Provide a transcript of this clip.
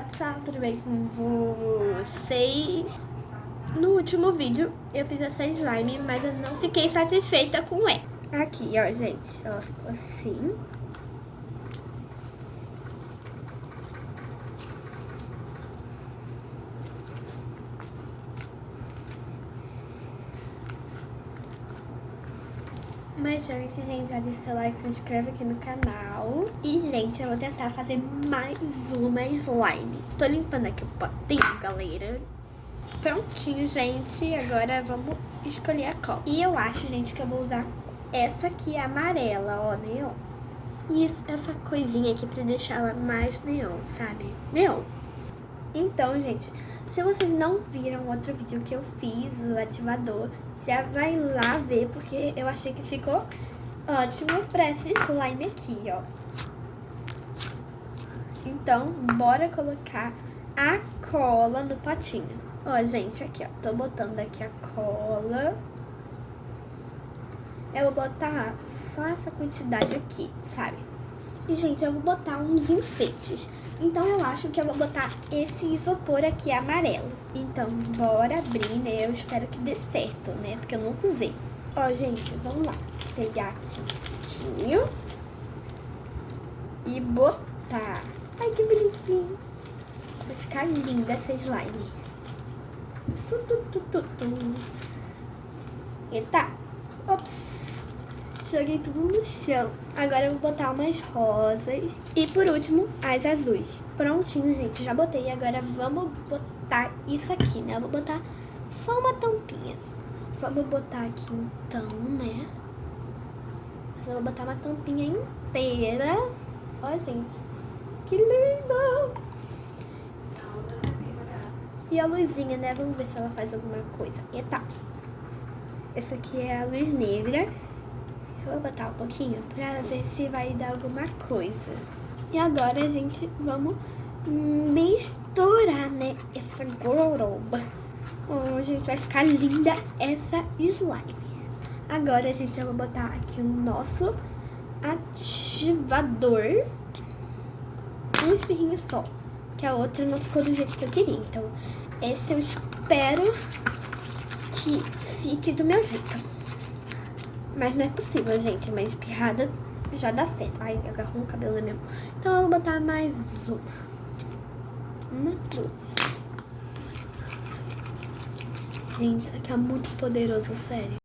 Olá pessoal, tudo bem com vocês? No último vídeo eu fiz essa slime, mas eu não fiquei satisfeita com ela. Aqui, ó, gente, ó, ficou assim. Mas antes, gente, já deixa seu like, se inscreve aqui no canal. E, gente, eu vou tentar fazer mais uma slime. Tô limpando aqui o potinho, galera. Prontinho, gente. Agora vamos escolher a cor. E eu acho, gente, que eu vou usar essa aqui, amarela, ó, neon. E essa coisinha aqui pra deixar ela mais neon, sabe? Neon. Então, gente, se vocês não viram o outro vídeo que eu fiz, o ativador, já vai lá ver, porque eu achei que ficou ótimo pra esse slime aqui, ó. Então, bora colocar a cola no potinho. Ó, gente, aqui, ó, tô botando aqui a cola. Eu vou botar só essa quantidade aqui, sabe? E, gente, eu vou botar uns enfeites. Então, eu acho que eu vou botar esse isopor aqui amarelo. Então, bora abrir, né? Eu espero que dê certo, né? Porque eu nunca usei. Ó, gente, vamos lá. Pegar aqui um pouquinho. E botar. Ai, que bonitinho. Vai ficar linda essa slime. Eita. Ops. Joguei tudo no chão. Agora eu vou botar umas rosas. E por último, as azuis. Prontinho, gente. Já botei. Agora vamos botar isso aqui, né? Eu vou botar só uma tampinha. Vamos botar aqui então, né? Eu vou botar uma tampinha inteira. Ó, gente. Que lindo! E a luzinha, né? Vamos ver se ela faz alguma coisa. Eita. Essa aqui é a luz negra. Eu vou botar um pouquinho pra ver se vai dar alguma coisa. E agora, gente, vamos misturar, né, essa gororoba. Oh, gente, vai ficar linda essa slime. Agora, gente, eu vou botar aqui o nosso ativador. Um espirrinho só, que a outra não ficou do jeito que eu queria. Então, esse eu espero que fique do meu jeito. Mas não é possível, gente. Uma espirrada já dá certo. Ai, agarrou o cabelo da minha mão. Então eu vou botar mais uma. Uma, duas. Gente, isso aqui é muito poderoso, sério.